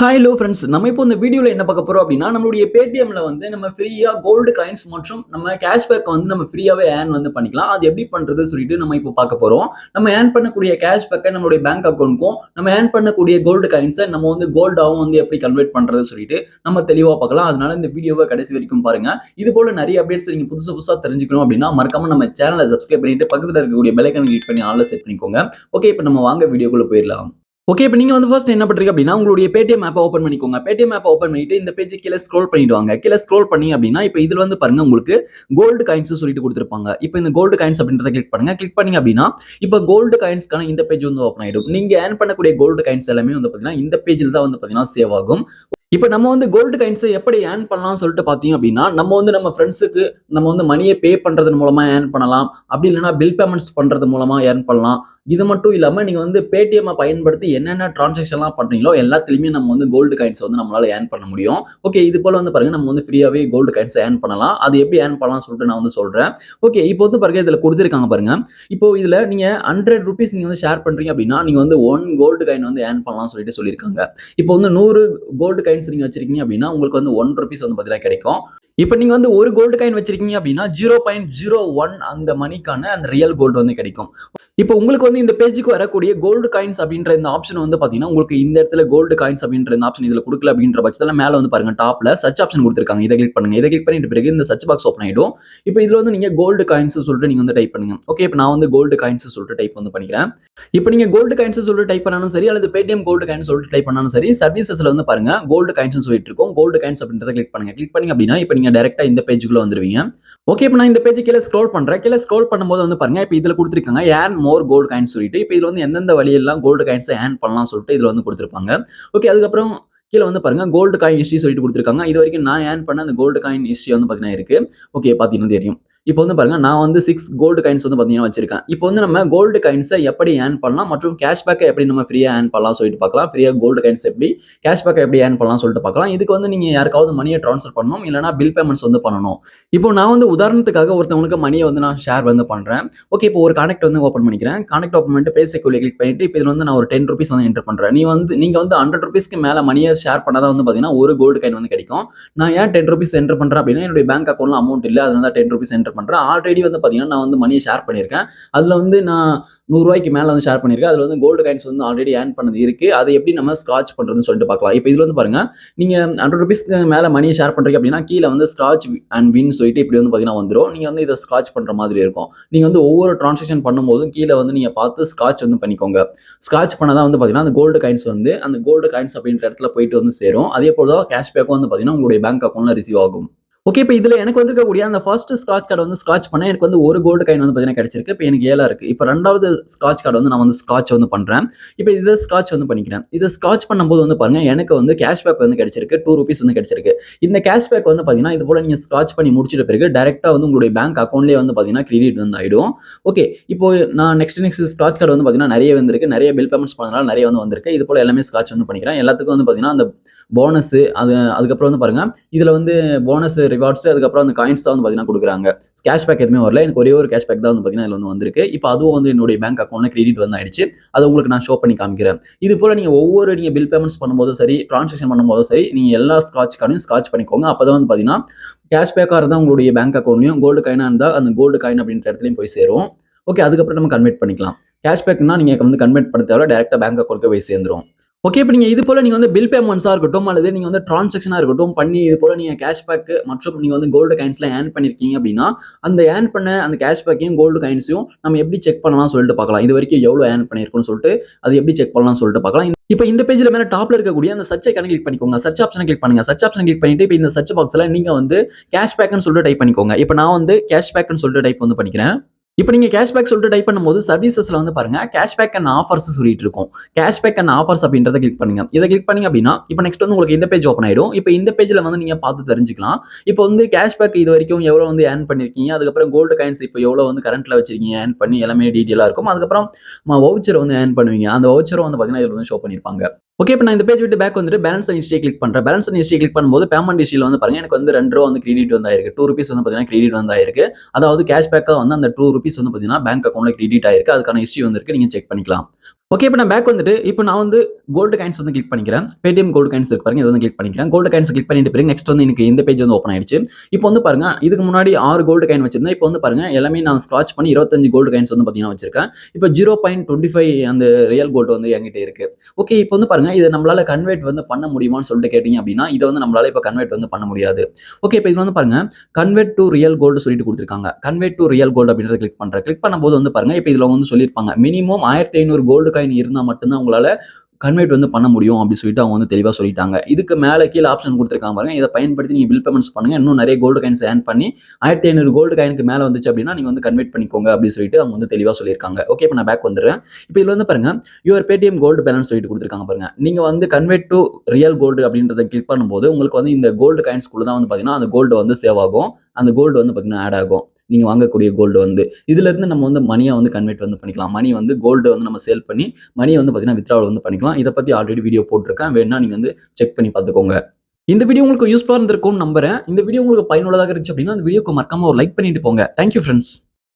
Hello friends, நம்ம இப்போ இந்த வீடியோல என்ன பார்க்க போறோம் அப்படின்னா, நம்மளுடைய Paytmல வந்து நம்ம ஃப்ரீயா கோல்டு காயின்ஸ் மற்றும் நம்ம கேஷ்பேக் வந்து நம்ம ஃப்ரீயாவே ஏர்ன் வந்து பண்ணிக்கலாம். அது எப்படி பண்றது சொல்லிட்டு நம்ம இப்போ பார்க்க போறோம். நம்ம ஏர்ன் பண்ணக்கூடிய கேஷ்பேக்க நம்மளுடைய பேங்க் அக்கவுண்ட்க்கும், நம்ம ஏர்ன் பண்ணக்கூடிய கோல்டு காயின்ஸ நம்ம வந்து கோல்டாவும் வந்து எப்படி கன்வெர்ட் பண்றது சொல்லிட்டு நம்ம தெளிவா பார்க்கலாம். அதனால இந்த வீடியோவ கடைசி வரைக்கும் பாருங்க. இது போல நிறைய அப்டேட்ஸ் நீங்க புதுசு புதுசா தெரிஞ்சுக்கணும் அப்படின்னா, மறக்காம நம்ம சேனலை சப்ஸ்கிரைப் பண்ணிட்டு பக்கத்துல இருக்கக்கூடிய பெல் ஐகானை கிளிக் பண்ணி ஆல்ல செட் பண்ணிக்கோங்க. ஓகே, இப்போ நம்ம வாங்க வீடியோக்குள்ள போயிடலாம். ஓகே. இப்ப நீங்க வந்து ஃபர்ஸ்ட் என்ன பண்றீங்க அப்படின்னா, உங்களுடைய Paytm ஆப்ப ஓப்பன் பண்ணிக்கோங்க. Paytm ஆப்ப ஓப்பன் பண்ணிட்டு இந்த பேஜ் கீழ ஸ்க்ரோல் பண்ணிட்டு வாங்க. கீழ ஸ்க்ரோல் பண்ணீங்க அப்படின்னா, இப்ப இதுல வந்து பாருங்க உங்களுக்கு கோல்டு காயின்ஸ் சொல்லிட்டு குடுத்திருப்பாங்க. இப்ப இந்த கோல்டு காயின்ஸ் அப்படின்றத கிளிக் பண்ணுங்க. கிளிக் பண்ணீங்க அப்படின்னா, இப்ப கோல்டு காயின்ஸ்க்கான இந்த பேஜ் வந்து ஓப்பன் ஆயிடும். நீங்க ஏர்ன் பண்ணக்கூடிய கோல்டு காயின்ஸ் எல்லாமே வந்து பாத்தீங்கன்னா, இந்த பேஜ்ல தான் வந்து பாத்தீங்கன்னா சேவ் ஆகும். இப்ப நம்ம வந்து கோல்டு காயின்ஸ எப்படி ஏர்ன் பண்ணலாம்னு சொல்லிட்டு பார்த்தீங்க அப்படின்னா, நம்ம வந்து நம்ம ஃபிரெண்ட்ஸுக்கு நம்ம வந்து மனிய பே பண்றதன் மூலமா ஏர்ன் பண்ணலாம். அப்படி இல்லன்னா பில் பேமெண்ட்ஸ் பண்றது மூலமா ஏர்ன் பண்ணலாம். இது மட்டும் இல்லாம நீங்க வந்து Paytm பயன்படுத்தி என்னென்ன டிரான்சாக்ஷன்லாம் பண்றீங்களோ எல்லாத்துலயுமே நம்ம வந்து கோல்டு காயின்ஸ் வந்து நம்மளால ஏர்ன் பண்ண முடியும். ஓகே, இது போல வந்து பாருங்க நம்ம வந்து ஃப்ரீயாவே கோல்டு காயின்ஸ் ஏர்ன் பண்ணலாம். அது எப்படி ஏர்ன் பண்ணலாம்னு சொல்லிட்டு நான் வந்து சொல்றேன். ஓகே, இப்போ வந்து பாருங்க இதுல குடுத்திருக்காங்க பாருங்க. இப்போ இதுல நீங்க ₹100 நீங்க வந்து ஷேர் பண்றீங்க அப்படின்னா, நீங்க வந்து 1 கோல்டு காயின் வந்து ஏர்ன் பண்ணலாம்னு சொல்லிட்டு சொல்லியிருக்காங்க. இப்போ வந்து 100 கோல்டு காயின்ஸ் நீங்க வச்சிருக்கீங்க அப்படின்னா, உங்களுக்கு வந்து ₹1 வந்து பாத்தீங்கன்னா கிடைக்கும். இப்ப நீங்க வந்து ஒரு கோல்டு காயின் வச்சிருக்கீங்க அப்படின்னா 0.01 அந்த மணிக்கான அந்த ரியல் கோல்டு வந்து கிடைக்கும். இப்போ உங்களுக்கு வந்து இந்த பேஜுக்கு வரக்கூடிய கோல்டு காயின்ஸ் அப்படின்ற இந்த ஆப்ஷன் வந்து பாத்தீங்கன்னா, உங்களுக்கு இந்த இடத்துல கோல்டு காயின்ஸ் அப்படின்ற இந்த ஆப்ஷன் இதுல குடுக்கல அப்படின்ற பட்சத்துல மேல வந்து பாருங்க டாப்ல சர்ச் ஆப்ஷன் குடுத்திருக்காங்க. இத கிளிக் பண்ணுங்க. இத கிளிக் பண்ணிட்ட பிறகு இந்த சர்ச் பாக்ஸ் ஓப்பன் ஆயிடும். இப்போ இதுல வந்து நீங்க கோல்டு காயின்ஸ் சொல்லிட்டு நீங்க வந்து டைப் பண்ணுங்க. ஓகே, இப்போ நான் வந்து கோல்டு காயின்ஸ் சொல்லிட்டு டைப் வந்து பண்ணிக்கிறேன். இப்போ நீங்க கோல்டு காயின்ஸ் சொல்லிட்டு டைப் பண்ணாலும் சரி, அல்லது Paytm கோல்டு காயின்ஸ் சொல்லிட்டு டைப் பண்ணாலும் சரி, சர்வீசஸ்ல வந்து பாருங்க கோல்டு காயின்ஸ் சொல்லிட்டு இருக்கும். கோல்டு காயின்ஸ் அப்படின்றத கிளிக் பண்ணுங்க. கிளிக் பண்ணீங்க அப்படின்னா, இப்போ நீங்க டைரக்ட்டா இந்த பேஜ்க்குள்ள வந்துருவீங்க. ஓகே, இப்போ நான் இந்த பேஜ் கீழ ஸ்க்ரோல் பண்றேன். கீழ ஸ்க்ரோல் பண்ணும்போது வந்து பாருங்க, இப்போ இதுல குடுத்திருக்காங்க ஏர்ன் மோர் கோல்ட் காயின்ஸ் சொல்லிட்டு. இப்போ இதுல வந்து எந்தெந்த வழியெல்லாம் கோல்டு காயின்ஸ ஏர்ன் பண்ணலாம் சொல்லிட்டு இதுல வந்து குடுத்திருப்பாங்க. ஓகே, அதுக்கப்புறம் கீழ வந்து பாருங்க கோல்டு காயின் ஹிஸ்டரி சொல்லிட்டு குடுத்திருக்காங்க. இதுவரைக்கும் நான் ஏர்ன் பண்ண அந்த கோல்டு காயின் ஹிஸ்டரி வந்து பாத்தீங்கன்னா இருக்கு. ஓகே, பாத்தீங்கன்னா தெரியும். இப்போ வந்து பாருங்க நான் வந்து 6 கோல்டு காயின்ஸ் வந்து பாத்தீங்கன்னா வச்சிருக்கேன். இப்போ வந்து நம்ம கோல்டு காயின்ஸ எப்படி ஏர்ன் பண்ணலாம் மற்றும் கேஷ்பேக்க எப்படி நம்ம ஃப்ரீயா ஏர்ன் பண்ணலாம் சொல்லிட்டு பார்க்கலாம். ஃப்ரீயா கோல்டு காயின்ஸ் எப்படி, கேஷ்பேக்க எப்படி ஏர்ன் பண்ணலாம் சொல்லிட்டு பார்க்கலாம். இதுக்கு வந்து நீங்க யாருக்காவது மணிய ட்ரான்ஸ்ஃபர் பண்ணணும். இல்லன்னா பில் பேமெண்ட்ஸ் வந்து பண்ணணும். இப்போ நான் வந்து உதாரணத்துக்காக ஒருத்தவங்களுக்கு மணிய வந்து நான் ஷேர் வந்து பண்றேன். ஓகே, இப்போ ஒரு கான்டாக்ட் வந்து ஓப்பன் பண்ணிக்கிறேன். கான்டாக்ட் ஓப்பன் பண்ணிட்டு பே செக்யூர்ல கிளிக் பண்ணிட்டு இப்போ இதுல வந்து நான் ஒரு ₹10 வந்து என்டர் பண்றேன். நீங்க வந்து ₹100க்கு மேல மணிய ஷேர் பண்ணா தான் வந்து பாத்தீங்கன்னா ஒரு கோல்டு காயின் வந்து கிடைக்கும். நான் ஏன் ₹10 என்டர் பண்றேன் அப்படின்னா, என்னுடைய பேங்க் அக்கவுண்ட்ல அமௌண்ட் இல்ல. அதனால தான் ₹10 என்டர் பண்றேன். ஆல்ரெடி வந்து பாத்தீங்கன்னா நான் வந்து மணிய ஷேர் பண்ணியிருக்கேன். அதுல வந்து நான் ₹100க்கு மேல வந்து ஷேர் பண்ணியிருக்கேன். அதுல வந்து கோல்டு காயின்ஸ் வந்து ஆல்ரெடி ஏர்ன் பண்ணது இருக்கு. அதை எப்படி நம்ம ஸ்க்ராட்ச் பண்றதுன்னு சொல்லிட்டு பார்க்கலாம். இப்போ இதுல வந்து பாருங்க, நீங்க ₹100க்கு மேல மணிய ஷேர் பண்றீங்க அப்படின்னா, கீழ வந்து ஸ்க்ராட்ச் அண்ட் வின் சொல்லிட்டு இப்படி வந்து பாத்தீங்கன்னா வந்துரும். நீங்க வந்து இத ஸ்க்ராட்ச் பண்ற மாதிரி இருக்கும். நீங்க வந்து ஒவ்வொரு டிரான்சாக்ஷன் பண்ணும்போதும் கீழ வந்து நீங்க பார்த்து ஸ்க்ராட்ச் வந்து பண்ணிக்கோங்க. ஸ்க்ராட்ச் பண்ணா தான் வந்து பாத்தீங்கன்னா, அந்த கோல்டு காயின்ஸ் வந்து அந்த கோல்டு காயின்ஸ் அப்படின்ற இடத்துல போயிட்டு வந்து சேரும். அதே போல தான் கேஷ்பேக்கும் வந்து பாத்தீங்கன்னா, உங்களுடைய பேங்க் அக்கவுண்ட்ல ரிசீவ் ஆகும். ஓகே, இப்ப இதுல எனக்கு வந்திருக்கக்கூடிய அந்த ஃபர்ஸ்ட் ஸ்க்ராட்ச் கார்டு வந்து ஸ்க்ராட்ச் பண்ணேன். எனக்கு வந்து 1 கோல்டு காயின் வந்து பாத்தீங்கன்னா கிடைச்சிருக்கு. இப்ப எனக்கு 7 இருக்கு. இப்ப 2வது ஸ்க்ராட்ச் கார்டு வந்து நான் வந்து ஸ்க்ராட்ச் வந்து பண்றேன். இப்ப இத ஸ்க்ராட்ச் வந்து பண்ணிக்கிறேன். இத ஸ்க்ராட்ச் பண்ணும்போது வந்து பாருங்க, எனக்கு வந்து கேஷ்பேக் வந்து கிடைச்சிருக்கு. ₹2 வந்து கிடைச்சிருக்கு. இந்த கேஷ்பேக் வந்து பாத்தீங்கன்னா, இது போல நீங்க ஸ்க்ராட்ச் பண்ணி முடிச்சிட்ட பிறகு டைரக்ட்டா வந்து உங்களுடைய பேங்க் அக்கவுண்ட்லயே வந்து பாத்தீங்கன்னா கிரெடிட் வந்து ஆயிடும். ஓகே, இப்போ நான் நெக்ஸ்ட் ஸ்க்ராட்ச் கார்டு வந்து பாத்தீங்கன்னா நெறைய வந்திருக்கு. நெறைய பில் பேமெண்ட்ஸ் பண்ணதுனால நெறைய வந்து வந்திருக்கு. இது போல எல்லாமே ஸ்க்ராட்ச் வந்து பண்ணிக்கிறேன். எல்லாத்துக்கும் வந்து பாத்தீங்கன்னா அந்த போனஸ் அதுக்கப்புறம் வந்து பாருங்க, இதுல வந்து போனஸ் ரிவார்ட்ஸ் அதுக்கப்புறம் அந்த காயின்ஸ் தான் வந்து பாத்தீங்கன்னா குடுக்குறாங்க. கேஷ்பேக் எதுவுமே வரல. எனக்கு ஒரே ஒரு கேஷ்பேக் தான் வந்து பாத்தீங்கன்னா இதுல வந்து வந்திருக்கு. இப்போ அதுவும் வந்து என்னுடைய பேங்க் அக்கவுண்ட்ல கிரெடிட் வந்து ஆயிடுச்சு. அத உங்களுக்கு நான் ஷோ பண்ணி காமிக்கிறேன். இது போல நீங்க நீங்க பில் பேமெண்ட்ஸ் பண்ணும்போதும் சரி, டிரான்சாக்ஷன் பண்ணும்போதும் சரி, நீங்க எல்லா ஸ்க்ராட்ச் கார்டையும் ஸ்க்ராட்ச் பண்ணிக்கோங்க. அப்பதான் வந்து பாத்தீங்கன்னா கேஷ்பேக்கா இருந்தா உங்களுடைய பேங்க் அக்கவுண்ட்லயும், கோல்டு காயினா இருந்தா அந்த கோல்டு காயின் அப்படின்ற இடத்துலயும் போய் சேரும். ஓகே, அதுக்கப்புறம் நம்ம கன்வெர்ட் பண்ணிக்கலாம். கேஷ்பேக்னா நீங்க வந்து கன்வெர்ட் பண்ண தேவையில்ல. டைரக்ட்டா பேங்க் அக்கவுண்ட்க்கு போய் சேர்ந்துரும். ஓகே, இப்ப நீங்க இது போல நீங்க வந்து பில் பேமெண்ட்ஸா இருக்கட்டும், அல்லது நீங்க வந்து டிரான்சாக்ஷனா இருக்கட்டும் பண்ணி இது போல நீங்க கேஷ்பேக் மற்றும் நீங்க வந்து கோல்டு காயின்ஸ்லாம் ஏர்ன் பண்ணியிருக்கீங்க அப்படின்னா, அந்த ஏர்ன் பண்ண அந்த கேஷ்பேக்கையும், கோல்டு காயின்ஸையும் நம்ம எப்படி செக் பண்ணலாம்னு சொல்லிட்டு பார்க்கலாம். இதுவரைக்கும் எவ்வளவு ஏர்ன் பண்ணியிருக்கோம்னு சொல்லிட்டு, அது எப்படி செக் பண்ணலாம்னு சொல்லிட்டு பார்க்கலாம். இப்ப இந்த பேஜ்ல மேல டாப்ல இருக்கக்கூடிய அந்த சர்ச் ஐகானை கிளிக் பண்ணிக்கோங்க. சர்ச் ஆப்ஷன கிளிக் பண்ணுங்க. சர்ச் ஆப்ஷன கிளிக் பண்ணிட்டு இப்ப இந்த சர்ச் பாக்ஸ்ல நீங்க வந்து கேஷ்பேக்ன்னு சொல்லிட்டு டைப் பண்ணிக்கோங்க. இப்ப நான் வந்து கேஷ்பேக்ன்னு சொல்லிட்டு டைப் வந்து பண்ணிக்கிறேன். இப்ப நீங்க கேஷ்பேக் சொல்லிட்டு டைப் பண்ணும்போது சர்வீசஸ்ல வந்து பாருங்க கேஷ்பேக் அண்ட் ஆஃபர்ஸ் சொல்லிட்டு இருக்கும். கேஷ்பேக் அண்ட் ஆஃபர்ஸ் அப்படின்றத கிளிக் பண்ணுங்க. இத கிளிக் பண்ணீங்க அப்படின்னா, இப்ப நெக்ஸ்ட் வந்து உங்களுக்கு இந்த பேஜ் ஓப்பன் ஆயிடும். இப்ப இந்த பேஜ்ல வந்து நீங்க பார்த்து தெரிஞ்சுக்கலாம். இப்ப வந்து கேஷ்பேக் இதுவரைக்கும் எவ்வளவு வந்து ஏர்ன் பண்ணிருக்கீங்க, அதுக்கப்புறம் கோல்டு காயின்ஸ் இப்ப எவ்வளவு வந்து கரண்ட்ல வச்சிருக்கீங்க ஏர்ன் பண்ணி எல்லாமே டீடைலா இருக்கும். அதுக்கப்புறம் வவுச்சர் வந்து ஏர்ன் பண்ணுவீங்க. அந்த வவுச்சரும் வந்து பாத்தீங்கன்னா இதுல வந்து ஷோ பண்ணிருப்பாங்க. ஓகே, இப்ப நான் இந்த பேஜ் விட்டு பேக் வந்துட்டு பேலன்ஸ் அண்ட் ஹிஸ்டரி கிளிக் பண்றேன். பேலன்ஸ் அண்ட் ஹிஸ்டரி கிளிக் பண்ணும்போது பேமெண்ட் ஹிஸ்டரியில வந்து பாருங்க, எனக்கு வந்து ₹2 வந்து கிரெடிட் வந்து ஆயிருக்கு. ₹2 வந்து பாத்தீங்கன்னா கிரெடிட் வந்து ஆயிருக்கு. அதாவது கேஷ்பேக்கா வந்து அந்த ₹2 வந்து பாத்தீங்கன்னா பேங்க் அக்கவுண்ட்ல கிரெடிட் ஆயிருக்கு. அதுக்கான ஹிஸ்டரி வந்திருக்கு. நீங்க செக் பண்ணிக்கலாம். ஓகே. இப்ப நான் பேக் வந்துட்டு, இப்ப நான் வந்து கோல்டு காயின்ஸ் வந்து கிளிக் பண்ணிக்கிறேன். Paytm கோல்டு காயின்ஸ் இருக்கு பாருங்க. இத வந்து கிளிக் பண்ணிக்கிறேன். கோல்டு காயின்ஸ் கிளிக் பண்ணிட்ட பிறகு நெக்ஸ்ட் வந்து எனக்கு இந்த பேஜ் வந்து ஓப்பன் ஆயிடுச்சு. இப்போ வந்து பாருங்க, இதுக்கு முன்னாடி 6 கோல்டு காயின் வச்சிருந்தேன். இப்போ வந்து பாருங்க, எல்லாமே நான் ஸ்க்ராட்ச் பண்ணி 25 கோல்டு காயின்ஸ் வந்து பார்த்தீங்கன்னா வச்சிருக்கேன். இப்போ 0.25 அந்த ரியல் கோல்டு வந்து என்கிட்ட இருக்கு. ஓகே. இப்போ வந்து பாருங்க, இத நம்மளால கன்வெர்ட் வந்து பண்ண முடியுமான்னு சொல்லிட்டு கேட்டீங்க அப்படின்னா, இத வந்து நம்மளால இப்ப கன்வெர்ட் வந்து பண்ண முடியாது. ஓகே. இப்ப இதுல வந்து பாருங்க, கன்வெர்ட் டூ ரியல் கோல்டு சொல்லிட்டு குடுத்திருக்காங்க. கன்வெர்ட் டூ ரியல் கோல்டு அப்படின்றத கிளிக் பண்றேன். கிளிக் பண்ணும்போது வந்து பாருங்க, இப்ப இதுல வந்து சொல்லியிருப்பாங்க. மினிமம் 1500 கோல்டு காயின் இருந்தா மட்டும் தான் உங்களால கன்வெர்ட் வந்து பண்ண முடியும் அப்படின்னு சொல்லிட்டு அவங்க வந்து தெளிவா சொல்லிட்டாங்க. இதுக்கு மேல கீழ ஆப்ஷன் குடுத்திருக்காங்க பாருங்க. இத பயன்படுத்தி நீங்க பில் பேமெண்ட்ஸ் பண்ணுங்க. இன்னும் நிறைய கோல்டு காயின்ஸ் ஏர்ன் பண்ணி 1500 கோல்டு காயினுக்கு மேல வந்துச்சு அப்படின்னா நீங்க வந்து கன்வெர்ட் பண்ணிக்கோங்க அப்படின்னு சொல்லிட்டு அவங்க வந்து தெளிவா சொல்லியிருக்காங்க. ஓகே. இப்ப நான் பேக் வந்துடுறேன். இப்ப இதுல வந்து பாருங்க, யுவர் Paytm கோல்டு பேலன்ஸ் சொல்லிட்டு குடுத்திருக்காங்க பாருங்க. நீங்க வந்து கன்வெர்ட் டூ ரியல் கோல்டு அப்படின்றத கிளிக் பண்ணும்போது உங்களுக்கு வந்து இந்த கோல்டு காயின்ஸ்குள்ள தான் வந்து பாத்தீங்கன்னா அந்த கோல்டு வந்து சேவ் ஆகும். அந்த கோல்டு வந்து பாத்தீங்கன்னா ஆட் ஆகும். நீங்க வாங்கக்கூடிய கோல்டு வந்து இதுல இருந்து நம்ம வந்து மணியா வந்து கன்வெர்ட் வந்து பண்ணிக்கலாம். மணி வந்து கோல்டு வந்து நம்ம சேல் பண்ணி மணியை வந்து பாத்தீங்கன்னா வித்ட்ராவல் வந்து பண்ணிக்கலாம். இத பத்தி ஆல்ரெடி வீடியோ போட்டிருக்கேன். வேணும்னா நீங்க வந்து செக் பண்ணி பார்த்துக்கோங்க. இந்த வீடியோ உங்களுக்கு யூஸ்ஃபுல்லா இருந்திருக்கும்னு நம்புறேன். இந்த வீடியோ உங்களுக்கு பயனுள்ளதாக இருந்துச்சு அப்படின்னா, அந்த வீடியோக்கு மறக்காம ஒரு லைக் பண்ணிட்டு போங்க. Thank you friends.